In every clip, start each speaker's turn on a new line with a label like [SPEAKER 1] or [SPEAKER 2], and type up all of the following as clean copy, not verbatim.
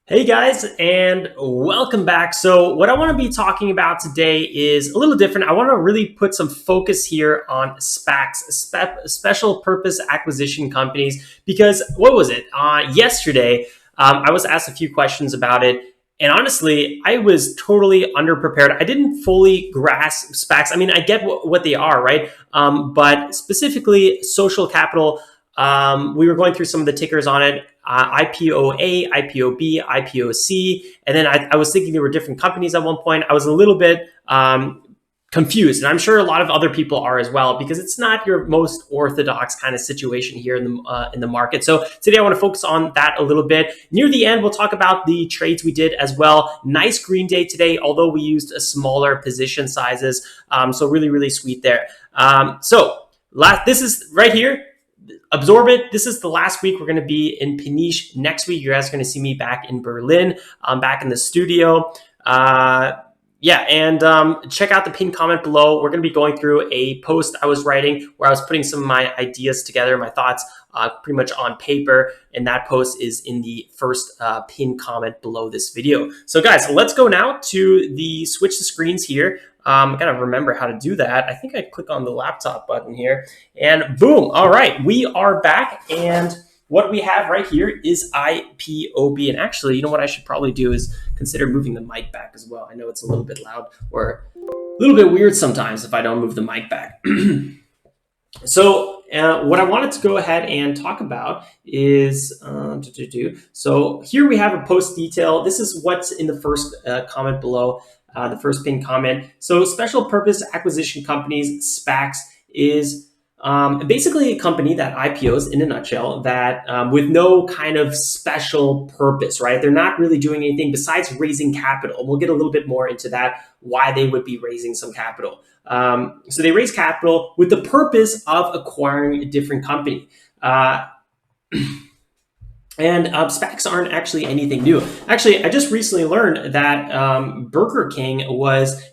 [SPEAKER 1] Hey guys, and welcome back. So what I want to be talking about today is a little different. I want to really put some focus here on SPACs, special purpose acquisition companies, because what was it? Yesterday, I was asked a few questions about it. And honestly, I was totally underprepared. I didn't fully grasp SPACs. I mean, I get what they are, right? But specifically, social capital, we were going through some of the tickers on it. IPOA, IPOB, IPOC. And then I was thinking there were different companies at one point. I was a little bit confused. And I'm sure a lot of other people are as well, because it's not your most orthodox kind of situation here in the market. So today I want to focus on that a little bit. Near the end, we'll talk about the trades we did as well. Nice green day today, although we used a smaller position sizes. So really, really sweet there. This is right here. Absorb it. This is the last week. We're going to be in Peniche. Next week, you guys are going to see me back in Berlin. I'm back in the studio. Check out the pinned comment below. We're going to be going through a post I was writing where I was putting some of my ideas together, my thoughts pretty much on paper. And that post is in the first pinned comment below this video. So guys, let's go now to the switch the screens here. I gotta remember how to do that. I think I click on the laptop button here and boom. All right, we are back. And what we have right here is IPOB. And actually, you know what I should probably do is consider moving the mic back as well. I know it's a little bit loud or a little bit weird sometimes if I don't move the mic back. So what I wanted to go ahead and talk about is, so here we have a post detail. This is what's in the first comment below. The first pinned comment. So special purpose acquisition companies, SPACs, is basically a company that IPOs in a nutshell that with no kind of special purpose, right? They're not really doing anything besides raising capital. And we'll get a little bit more into that, why they would be raising some capital. So they raise capital with the purpose of acquiring a different company. And SPACs aren't actually anything new. Actually, I just recently learned that Burger King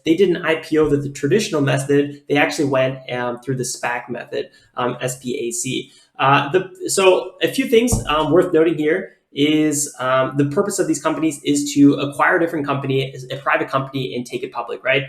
[SPEAKER 1] they didn't IPO the traditional method. They actually went through the SPAC method, SPAC. So a few things worth noting here is the purpose of these companies is to acquire a different company, a private company, and take it public, right?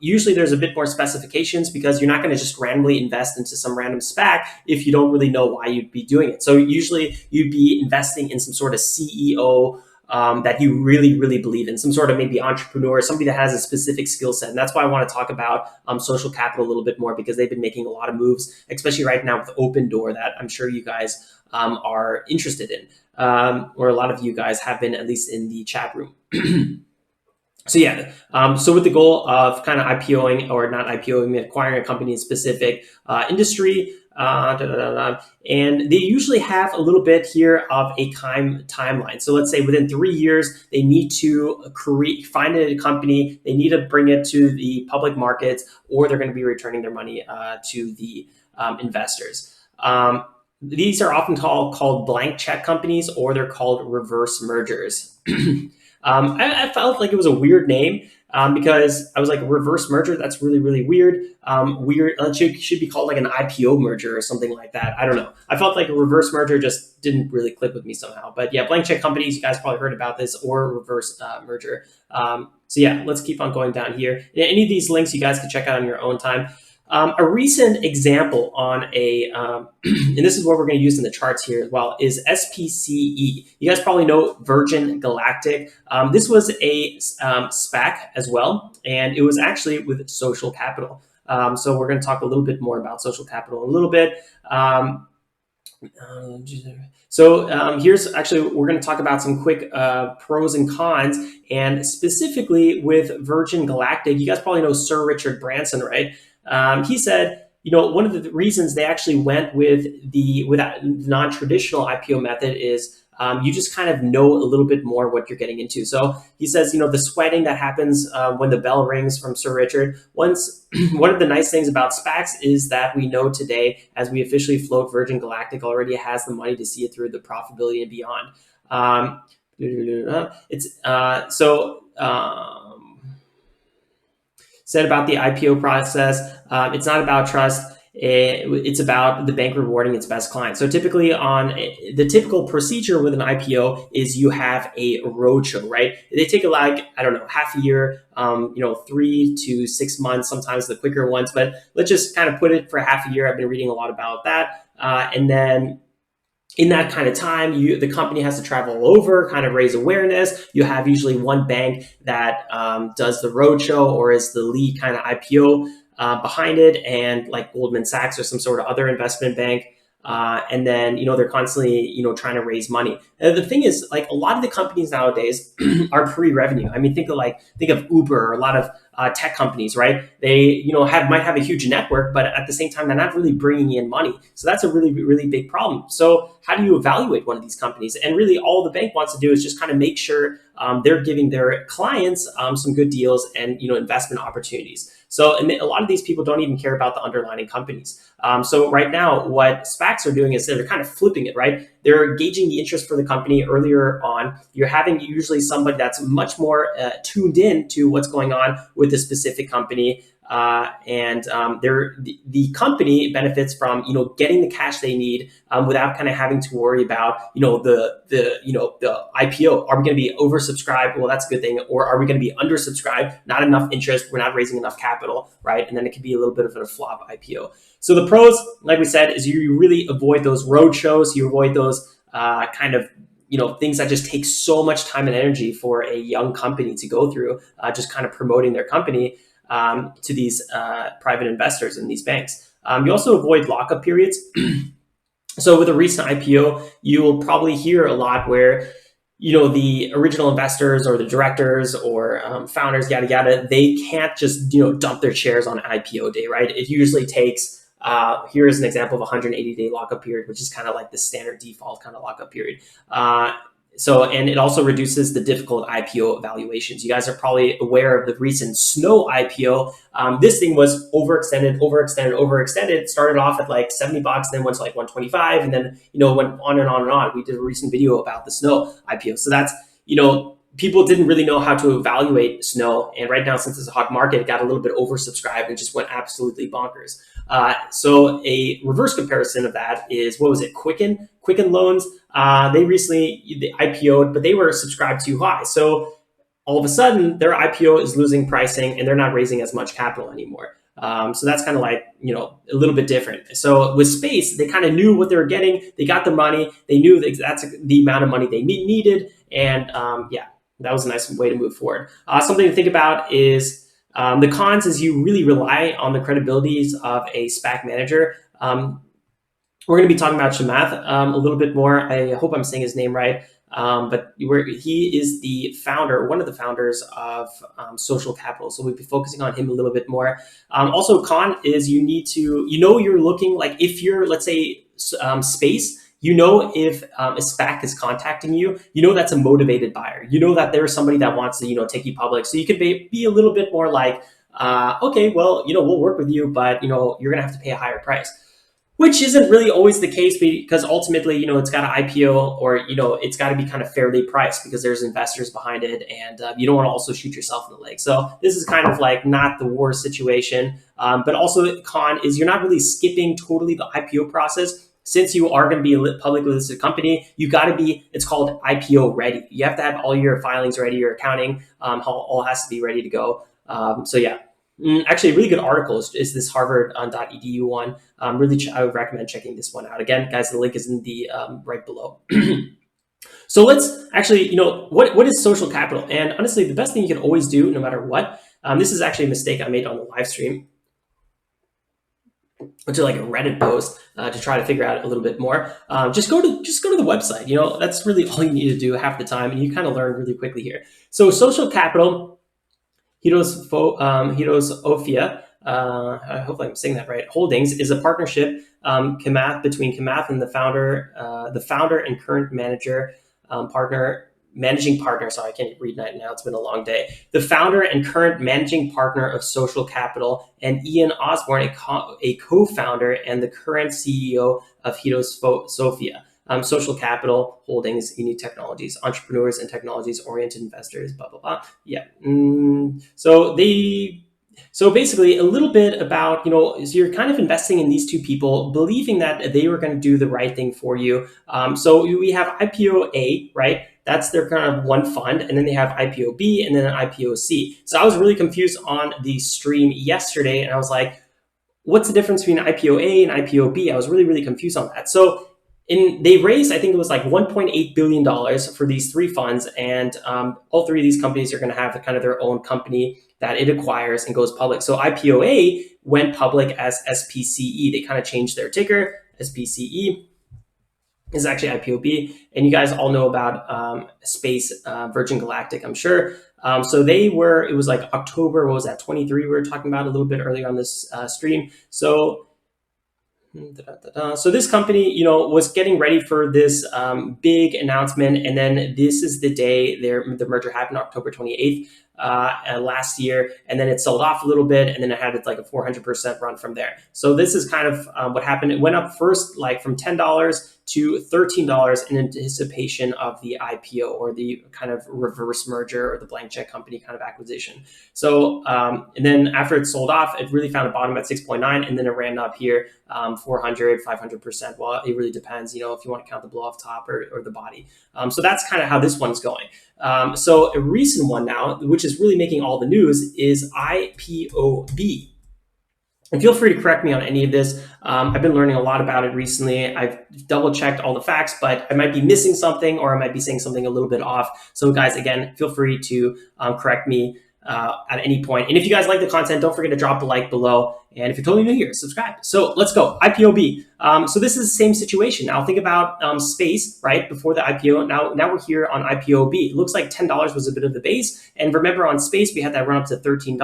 [SPEAKER 1] Usually there's a bit more specifications because you're not going to just randomly invest into some random SPAC if you don't really know why you'd be doing it. So usually you'd be investing in some sort of CEO that you really, really believe in, some sort of maybe entrepreneur, somebody that has a specific skill set. And that's why I want to talk about social capital a little bit more, because they've been making a lot of moves, especially right now with Open Door, that I'm sure you guys are interested in, or a lot of you guys have been, at least in the chat room. So with the goal of kind of IPOing, or not IPOing, acquiring a company in specific industry, and they usually have a little bit here of a timeline. So let's say within 3 years, they need to find a company, they need to bring it to the public markets, or they're going to be returning their money to the investors. These are often called blank check companies, or they're called reverse mergers. I felt like it was a weird name because I was like, reverse merger, that's really, really weird. It should be called like an IPO merger or something like that. I don't know. I felt like a reverse merger just didn't really click with me somehow. But yeah, blank check companies, you guys probably heard about this, or reverse merger. Let's keep on going down here. Any of these links you guys can check out on your own time. A recent example on and this is what we're going to use in the charts here as well, is SPCE. You guys probably know Virgin Galactic. This was a SPAC as well, and it was actually with social capital. So we're going to talk a little bit more about social capital in a little bit. Here's actually, we're going to talk about some quick pros and cons, and specifically with Virgin Galactic, you guys probably know Sir Richard Branson, right? He said, one of the reasons they actually went with that non-traditional IPO method is you just kind of know a little bit more what you're getting into. So he says, the sweating that happens when the bell rings from Sir Richard. One of the nice things about SPACs is that we know today, as we officially float, Virgin Galactic already has the money to see it through the profitability and beyond. Said about the IPO process, it's not about trust. it's about the bank rewarding its best clients. So typically the typical procedure with an IPO is you have a roadshow, right? They take like, I don't know, half a year, 3 to 6 months, sometimes the quicker ones, but let's just kind of put it for half a year. I've been reading a lot about that. And then in that kind of time, the company has to travel all over, kind of raise awareness. You have usually one bank that does the roadshow or is the lead kind of IPO behind it, and like Goldman Sachs or some sort of other investment bank. And then, they're constantly, trying to raise money. And the thing is, like, a lot of the companies nowadays are pre-revenue. I mean, think of Uber or a lot of tech companies, right? They, might have a huge network, but at the same time, they're not really bringing in money. So that's a really, really big problem. So how do you evaluate one of these companies? And really, all the bank wants to do is just kind of make sure they're giving their clients some good deals and, investment opportunities. So a lot of these people don't even care about the underlying companies. So right now, what SPACs are doing is they're kind of flipping it, right? They're gauging the interest for the company earlier on. You're having usually somebody that's much more tuned in to what's going on with the specific company. The company benefits from getting the cash they need without kind of having to worry about the IPO. Are we going to be oversubscribed? Well, that's a good thing. Or are we going to be undersubscribed? Not enough interest. We're not raising enough capital, right? And then it could be a little bit of a flop IPO. So the pros, like we said, is you really avoid those road shows. You avoid those things that just take so much time and energy for a young company to go through, just kind of promoting their company to these private investors in these banks. You also avoid lockup periods. So with a recent IPO, you will probably hear a lot where, the original investors or the directors or founders, yada, yada, they can't just, dump their shares on IPO day, right? It usually takes, here's an example of a 180-day lockup period, which is kind of like the standard default kind of lockup period. And it also reduces the difficult IPO evaluations. You guys are probably aware of the recent Snow IPO. This thing was overextended. It started off at like $70, then went to like 125, and then, went on and on and on. We did a recent video about the Snow IPO. So that's, people didn't really know how to evaluate Snow. And right now, since it's a hot market, it got a little bit oversubscribed and just went absolutely bonkers. So a reverse comparison of that is, what was it? Quicken Loans. They recently IPO'd, but they were subscribed too high. So all of a sudden, their IPO is losing pricing and they're not raising as much capital anymore. So that's kind of like, a little bit different. So with Space, they kind of knew what they were getting. They got the money. They knew that's the amount of money they needed. And that was a nice way to move forward. Something to think about is the cons is you really rely on the credibilities of a SPAC manager. We're going to be talking about Chamath a little bit more. I hope I'm saying his name right. But he is the founder, one of the founders of Social Capital. So we'll be focusing on him a little bit more. Also, con is you need to, you're looking, like if you're, let's say, Space, if a SPAC is contacting you, that's a motivated buyer. That there's somebody that wants to, take you public. So you could be a little bit more like, okay, well, we'll work with you, but, you're going to have to pay a higher price. Which isn't really always the case, because ultimately, it's got an IPO, or, it's got to be kind of fairly priced because there's investors behind it, and you don't want to also shoot yourself in the leg. So this is kind of like not the worst situation. But also, con is you're not really skipping totally the IPO process. Since you are going to be a publicly listed company, you got to be, it's called IPO ready. You have to have all your filings ready, your accounting, all has to be ready to go. Actually, a really good article is this harvard.edu one. I would recommend checking this one out. Again, guys, the link is in the right below. So let's actually, what is social capital? And honestly, the best thing you can always do, no matter what, this is actually a mistake I made on the live stream. To like a Reddit post to try to figure out a little bit more. Just go to the website. That's really all you need to do half the time, and you kind of learn really quickly here. So social capital, Hedosophia, hopefully I'm saying that right, Hldgs, is a partnership between Chamath and the founder and current managing partner. Sorry, I can't read that now. It's been a long day. The founder and current managing partner of Social Capital, and Ian Osborne, a co-founder and the current CEO of Hedosophia. Social Capital Holdings, Unique Technologies, entrepreneurs and technologies-oriented investors, blah, blah, blah. Yeah. So they So basically, a little bit about, so you're kind of investing in these two people, believing that they were going to do the right thing for you. So we have IPOA, right? That's their kind of one fund, and then they have IPOB and then an IPOC. So I was really confused on the stream yesterday, and I was like, what's the difference between IPOA and IPOB? I was really, really confused on that. So they raised, I think it was like $1.8 billion for these three funds. And all three of these companies are going to have kind of their own company that it acquires and goes public. So IPOA went public as SPCE. They kind of changed their ticker. SPCE is actually IPOB. And you guys all know about Space Virgin Galactic, I'm sure. So it was like October, what was that, 23 we were talking about a little bit earlier on this stream. So this company, was getting ready for this big announcement, and then this is the day the merger happened, October 28th last year, and then it sold off a little bit, and then it had like a 400% run from there. So this is kind of what happened. It went up first like from $10 to $13 in anticipation of the IPO, or the kind of reverse merger, or the blank check company kind of acquisition. So, and then after it sold off, it really found a bottom at 6.9, and then it ran up here 400, 500%. Well, it really depends, if you want to count the blow off top or the body. So that's kind of how this one's going. So a recent one now, which is really making all the news, is IPOB. And feel free to correct me on any of this. I've been learning a lot about it recently. I've double checked all the facts, but I might be missing something, or I might be saying something a little bit off. So guys, again, feel free to correct me at any point. And if you guys like the content, don't forget to drop a like below. And if you're totally new here, subscribe. So let's go. IPOB. So this is the same situation. Now think about space, right? Before the IPO. Now we're here on IPOB. It looks like $10 was a bit of the base. And remember, on space, we had that run up to $13.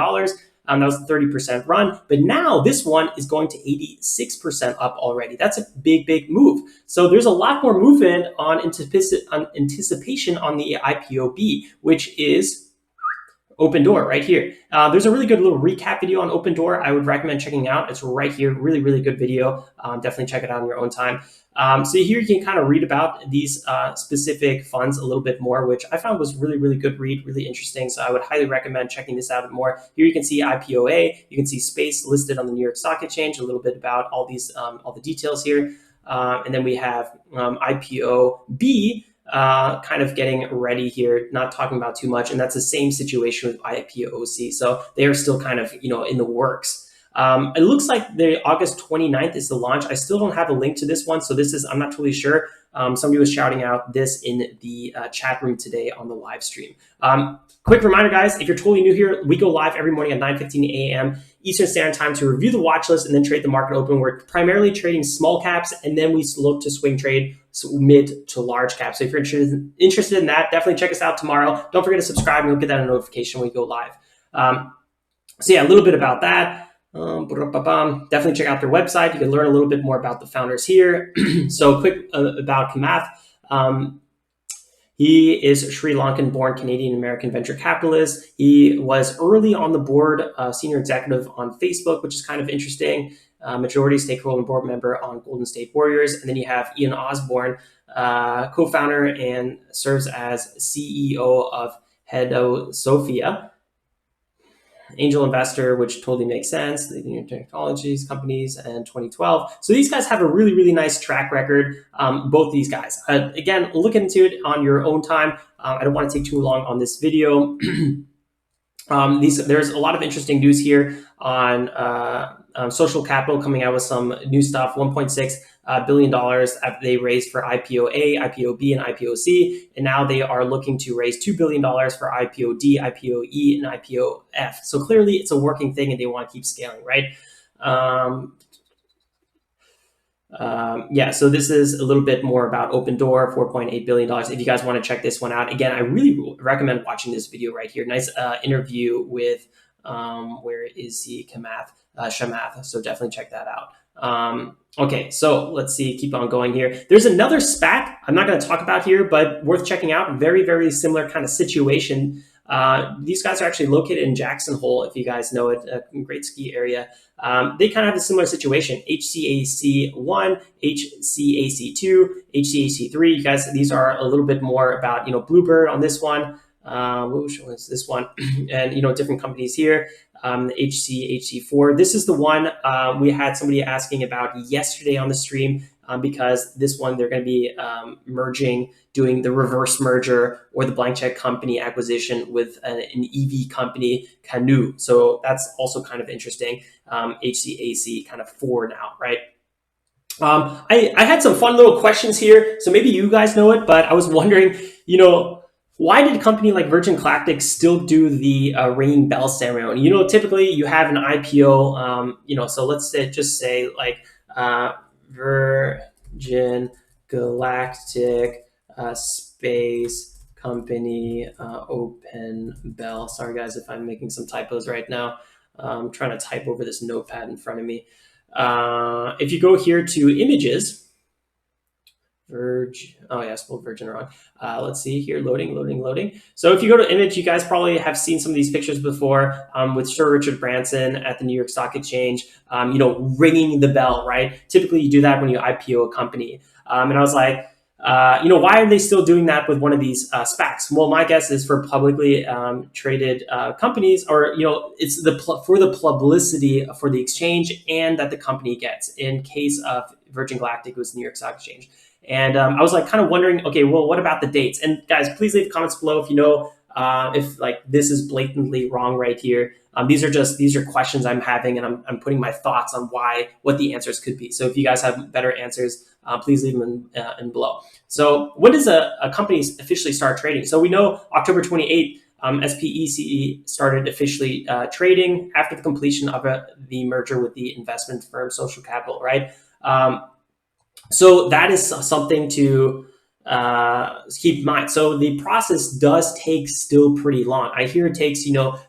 [SPEAKER 1] That was a 30% run. But now this one is going to 86% up already. That's a big, big move. So there's a lot more movement on anticipation on the IPOB, which is Open Door right here. There's a really good little recap video on Open Door I would recommend checking out. It's right here. Really, really good video. Definitely check it out in your own time. So here you can kind of read about these specific funds a little bit more, which I found was really, really good read, really interesting. So I would highly recommend checking this out more. Here you can see IPOA. You can see space listed on the New York Stock Exchange, a little bit about all these, all the details here. And then we have IPOB, kind of getting ready here, not talking about too much. And that's the same situation with IPOC. So they are still kind of, in the works. It looks like the August 29th is the launch. I still don't have a link to this one. So I'm not totally sure. Somebody was shouting out this in the chat room today on the live stream. Quick reminder, guys, if you're totally new here, we go live every morning at 9:15 a.m. Eastern Standard Time to review the watch list and then trade the market open. We're primarily trading small caps, and then we look to swing trade mid to large caps. So if you're interested in that, definitely check us out tomorrow. Don't forget to subscribe, and you'll get that a notification when we go live. So yeah, a little bit about that. Definitely check out their website. You can learn a little bit more about the founders here. So quick about Kamath. He is Sri Lankan-born Canadian-American venture capitalist. He was early on the board, senior executive on Facebook, which is kind of interesting. Majority stakeholder and board member on Golden State Warriors. And then you have Ian Osborne, co-founder and serves as CEO of Hedosophia. Angel investor, which totally makes sense, leading in technologies companies, and 2012. So these guys have a really, really nice track record, both these guys. Again, look into it on your own time. I don't want to take too long on this video. There's a lot of interesting news here on Social Capital coming out with some new stuff. $1.6 billion they raised for IPOA, IPOB, and IPOC, and now they are looking to raise $2 billion for IPOD, IPOE, and IPOF. So clearly, it's a working thing, and they want to keep scaling, right? Yeah, so this is a little bit more about Open Door, $4.8 billion. If you guys want to check this one out, again, I really recommend watching this video right here. Nice interview with, where is he, Shamath. So definitely check that out. Okay, so let's see, keep on going here. There's another SPAC I'm not going to talk about here, but worth checking out. Very, very similar kind of situation. These guys are actually located in Jackson Hole, if you guys know it, a great ski area. They kind of have a similar situation. HCAC1, HCAC2, HCAC3. You guys, these are a little bit more about, Bluebird on this one. Which one is this one? And, different companies here. the HC4. This is the one we had somebody asking about yesterday on the stream, because this one they're going to be doing the reverse merger or the blank check company acquisition with an EV company, Canoe. So that's also kind of interesting. HCAC kind of 4 now, right? I had some fun little questions here. So maybe you guys know it, but I was wondering, why did a company like Virgin Galactic still do the ringing bell ceremony? Typically you have an IPO, so let's just say like Virgin Galactic space company open bell. Sorry guys if I'm making some typos right now. I'm trying to type over this notepad in front of me. If you go here to images, I spelled Virgin wrong. Let's see here, loading. So if you go to image, you guys probably have seen some of these pictures before with Sir Richard Branson at the New York Stock Exchange, ringing the bell, right? Typically you do that when you IPO a company. And I was like, why are they still doing that with one of these SPACs? Well, my guess is for publicly traded companies, or it's for the publicity for the exchange and that the company gets. In case of Virgin Galactic, it was New York Stock Exchange. And I was like kind of wondering, okay, well, what about the dates? And guys, please leave comments below if you know if like this is blatantly wrong right here. These are questions I'm having, and I'm putting my thoughts on what the answers could be. So if you guys have better answers, please leave them in below. So when does a company officially start trading? So we know October 28th, SPECE started officially trading after the completion of the merger with the investment firm Social Capital, right? So that is something to keep in mind. So the process does take still pretty long. I hear it takes,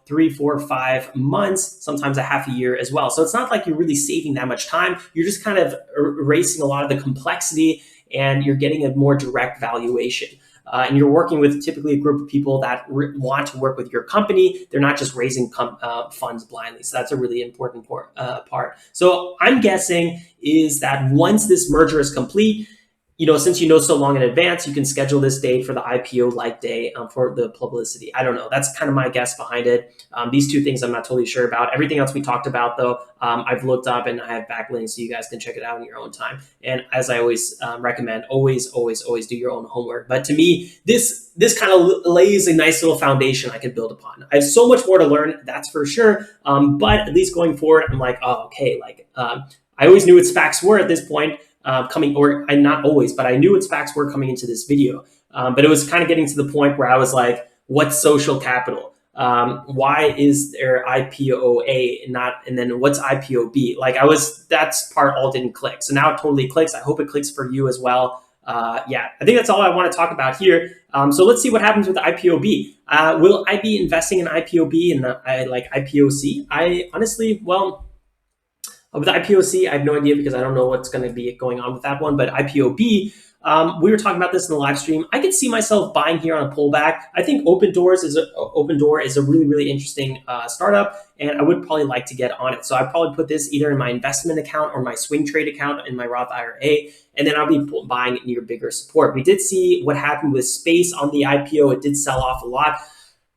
[SPEAKER 1] 3, 4, 5 months, sometimes a half a year as well. So it's not like you're really saving that much time. You're just kind of erasing a lot of the complexity, and you're getting a more direct valuation. And you're working with typically a group of people that want to work with your company. They're not just raising funds blindly. So that's a really important part. So I'm guessing is that once this merger is complete, since so long in advance, you can schedule this date for the IPO like day for the publicity. I don't know. That's kind of my guess behind it. These two things I'm not totally sure about. Everything else we talked about, though, I've looked up and I have backlinks so you guys can check it out in your own time. And as I always recommend, always do your own homework. But to me, this kind of lays a nice little foundation I can build upon. I have so much more to learn, that's for sure. But at least going forward, I'm like, oh, okay. I always knew what SPACs were at this point. Not always, but I knew what SPACs were coming into this video. But it was kind of getting to the point where I was like, what's social capital? Why is there IPOA and then what's IPOB? That part all didn't click. So now it totally clicks. I hope it clicks for you as well. I think that's all I want to talk about here. So let's see what happens with the IPOB. Will I be investing in IPOB and IPOC? I honestly, with the IPOC, I have no idea because I don't know what's going to be going on with that one. But IPOB, we were talking about this in the live stream. I could see myself buying here on a pullback. I think Open Door is a really, really interesting startup, and I would probably like to get on it. So I'd probably put this either in my investment account or my swing trade account in my Roth IRA, and then I'll be buying it near bigger support. We did see what happened with Space on the IPO. It did sell off a lot.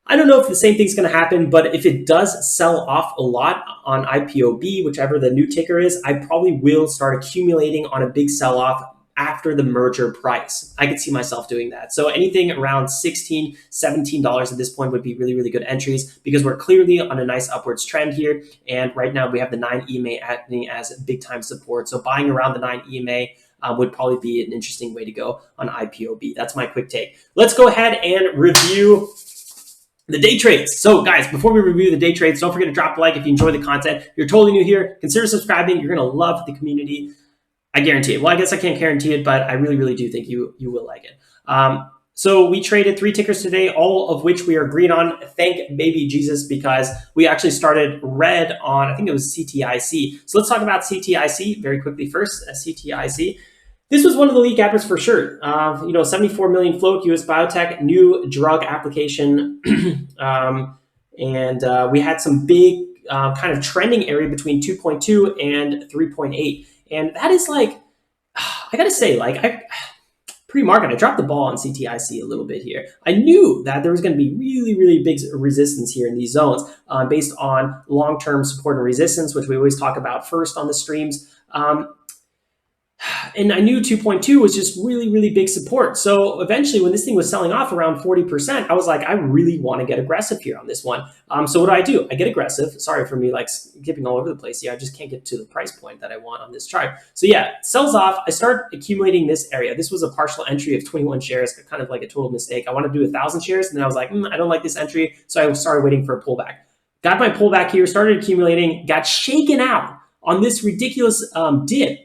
[SPEAKER 1] I don't know if the same thing's going to happen, but if it does sell off a lot on IPOB, whichever the new ticker is, I probably will start accumulating on a big sell-off after the merger price. I could see myself doing that. So anything around $16, $17 at this point would be really, really good entries because we're clearly on a nice upwards trend here. And right now we have the 9 EMA acting as big time support. So buying around the 9 EMA would probably be an interesting way to go on IPOB. That's my quick take. Let's go ahead and review the day trades. So guys, before we review the day trades, don't forget to drop a like if you enjoy the content. If you're totally new here, consider subscribing. You're going to love the community. I guarantee it. Well, I guess I can't guarantee it, but I really, really do think you will like it. So we traded 3 tickers today, all of which we are green on. Thank baby Jesus, because we actually started red on, I think it was CTIC. So let's talk about CTIC very quickly first. CTIC. This was one of the lead gappers for sure. 74 million float, US biotech, new drug application. And we had some big kind of trending area between 2.2 and 3.8. And that is I gotta say, Pre-market, I dropped the ball on CTIC a little bit here. I knew that there was going to be really, really big resistance here in these zones based on long-term support and resistance, which we always talk about first on the streams. And I knew 2.2 was just really, really big support. So eventually when this thing was selling off around 40%, I was like, I really want to get aggressive here on this one. So what do? I get aggressive. Sorry for me like skipping all over the place here. I just can't get to the price point that I want on this chart. So yeah, it sells off. I start accumulating this area. This was a partial entry of 21 shares, kind of like a total mistake. I wanted to do 1,000 shares. And then I was like, I don't like this entry. So I started waiting for a pullback. Got my pullback here, started accumulating, got shaken out on this ridiculous dip,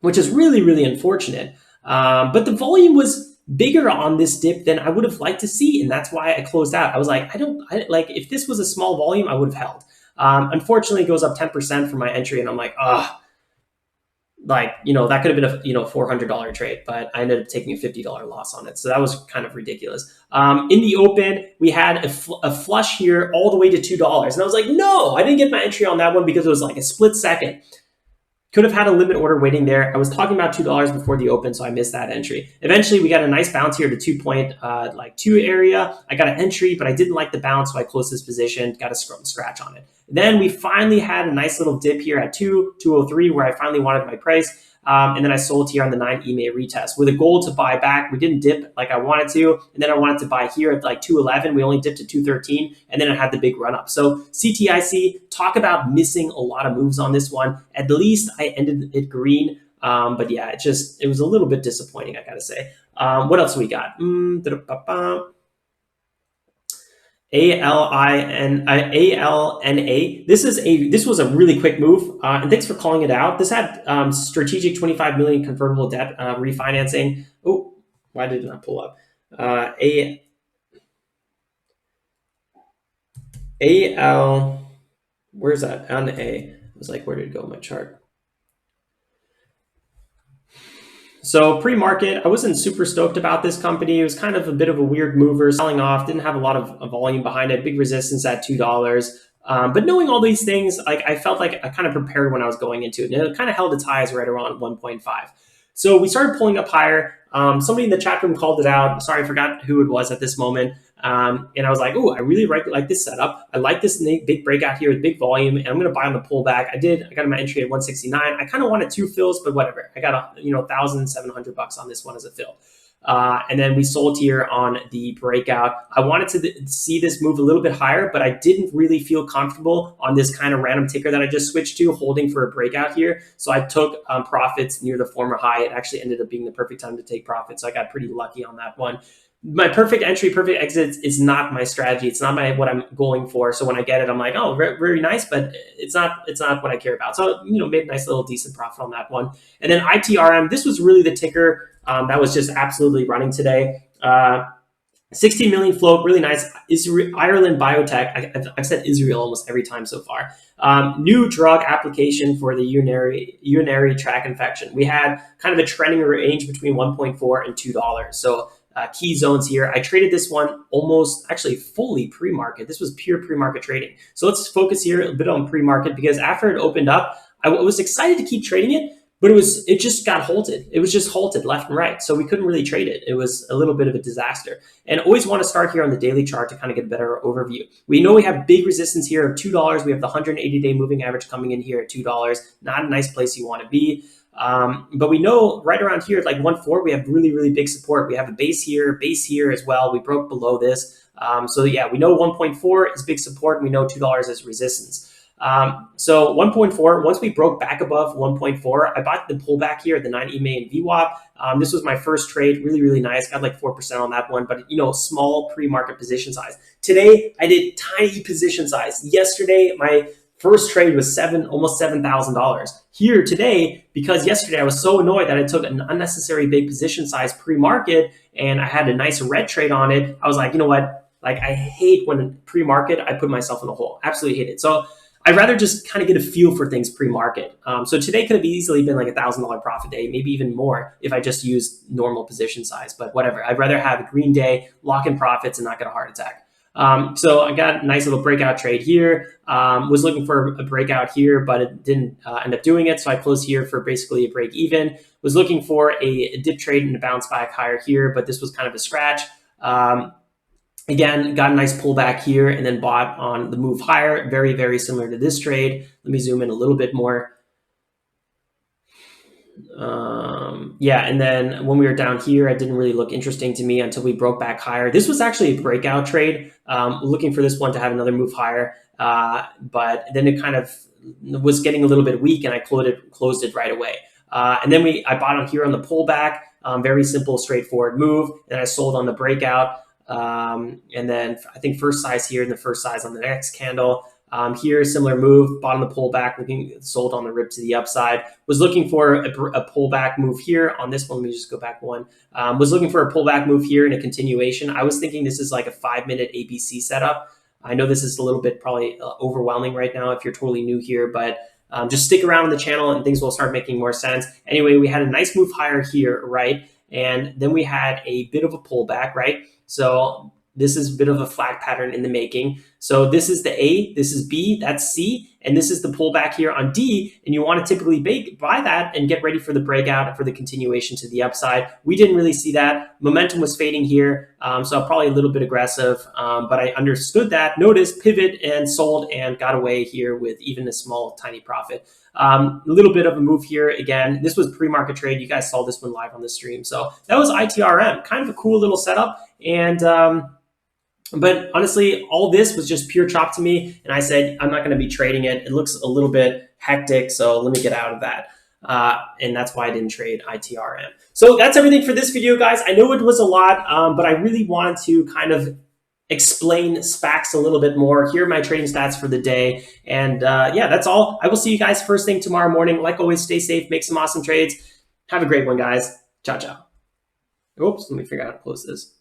[SPEAKER 1] which is really, really unfortunate. But the volume was bigger on this dip than I would have liked to see. And that's why I closed out. I was like, if this was a small volume, I would have held. Unfortunately, it goes up 10% for my entry. And I'm like, that could have been a, $400 trade, but I ended up taking a $50 loss on it. So that was kind of ridiculous. In the open, we had a flush here all the way to $2. And I was like, no, I didn't get my entry on that one because it was like a split second. Could have had a limit order waiting there. I was talking about $2 before the open, so I missed that entry. Eventually, we got a nice bounce here to 2.2 area. I got an entry, but I didn't like the bounce, so I closed this position, got a scratch on it. Then we finally had a nice little dip here at 203, where I finally wanted my price. And then I sold here on the 9 EMA retest with a goal to buy back. We didn't dip like I wanted to. And then I wanted to buy here at like 211. We only dipped to 213. And then I had the big run up. So CTIC, talk about missing a lot of moves on this one. At least I ended it green. But yeah, it was a little bit disappointing, I got to say. What else we got? ALNA. This was a really quick move, and thanks for calling it out. This had strategic 25 million convertible debt refinancing. Oh, why did it not pull up? Where's that? On A. I was like, where did it go in my chart? So pre-market, I wasn't super stoked about this company. It was kind of a bit of a weird mover, selling off, didn't have a lot of volume behind it, big resistance at $2. But knowing all these things, I felt like I kind of prepared when I was going into it. And it kind of held its highs right around 1.5. So we started pulling up higher. Somebody in the chat room called it out. Sorry, I forgot who it was at this moment. And I was like, oh, I really like this setup. I like this big breakout here with big volume, and I'm going to buy on the pullback. I got my entry at 169. I kind of wanted 2 fills, but whatever. I got $1,700 on this one as a fill. And then we sold here on the breakout. I wanted to see this move a little bit higher, but I didn't really feel comfortable on this kind of random ticker that I just switched to, holding for a breakout here. So I took profits near the former high. It actually ended up being the perfect time to take profits. So I got pretty lucky on that one. My perfect entry, perfect exit is not my strategy. It's not what I'm going for. So when I get it, I'm like, oh, very, very nice, but it's not what I care about. So, made a nice little decent profit on that one. And then ITRM, this was really the ticker that was just absolutely running today. 16 million float, really nice. Ireland biotech. I've said Israel almost every time so far. New drug application for the urinary tract infection. We had kind of a trending range between 1.4 and $2. So key zones here. I traded this one almost actually fully pre-market. This was pure pre-market trading. So let's focus here a bit on pre-market, because after it opened up, I was excited to keep trading it, but it just got halted. It was just halted left and right. So we couldn't really trade it. It was a little bit of a disaster. And always want to start here on the daily chart to kind of get a better overview. We know we have big resistance here of $2. We have the 180-day moving average coming in here at $2. Not a nice place you want to be. But we know right around here at like 1.4, we have really, really big support. We have a base here as well. We broke below this. So yeah, we know 1.4 is big support, and we know $2 is resistance. So 1.4, once we broke back above 1.4, I bought the pullback here at the 9 EMA and VWAP. This was my first trade, really, really nice. Got like 4% on that one, but small pre-market position size. Today, I did tiny position size. Yesterday, my first trade was almost $7,000. Here today, because yesterday I was so annoyed that I took an unnecessary big position size pre-market and I had a nice red trade on it. I was like, you know what? Like, I hate when pre-market, I put myself in a hole. Absolutely hate it. So I'd rather just kind of get a feel for things pre-market. So today could have easily been like $1,000 profit day, maybe even more if I just used normal position size, but whatever. I'd rather have a green day, lock in profits, and not get a heart attack. So I got a nice little breakout trade here. Was looking for a breakout here, but it didn't end up doing it. So I closed here for basically a break even. Was looking for a dip trade and a bounce back higher here, but this was kind of a scratch. Again, got a nice pullback here and then bought on the move higher. Very, very similar to this trade. Let me zoom in a little bit more. Yeah, and then when we were down here, it didn't really look interesting to me until we broke back higher. This was actually a breakout trade. Looking for this one to have another move higher, but then it kind of was getting a little bit weak, and I closed it right away. And then I bought on here on the pullback. Very simple, straightforward move. And I sold on the breakout. And then I think first size here and the first size on the next candle. Here, similar move, bottom of the pullback, sold on the rip to the upside. Was looking for a pullback move here on this one. Let me just go back one. Was looking for a pullback move here and a continuation. I was thinking this is like a 5-minute ABC setup. I know this is a little bit probably overwhelming right now if you're totally new here, but just stick around on the channel and things will start making more sense. Anyway, we had a nice move higher here, right? And then we had a bit of a pullback, right? So this is a bit of a flag pattern in the making. So this is the A, this is B, that's C, and this is the pullback here on D. And you want to typically buy that and get ready for the breakout for the continuation to the upside. We didn't really see that. Momentum was fading here, so probably a little bit aggressive, but I understood that, noticed, pivot, and sold and got away here with even a small, tiny profit. A little bit of a move here. Again, this was pre-market trade. You guys saw this one live on the stream. So that was ITRM, kind of a cool little setup. And but honestly, all this was just pure chop to me. And I said, I'm not going to be trading it. It looks a little bit hectic. So let me get out of that. And that's why I didn't trade ITRM. So that's everything for this video, guys. I know it was a lot, but I really wanted to kind of explain SPACs a little bit more. Here are my trading stats for the day. And yeah, that's all. I will see you guys first thing tomorrow morning. Like always, stay safe, make some awesome trades. Have a great one, guys. Ciao, ciao. Oops, let me figure out how to close this.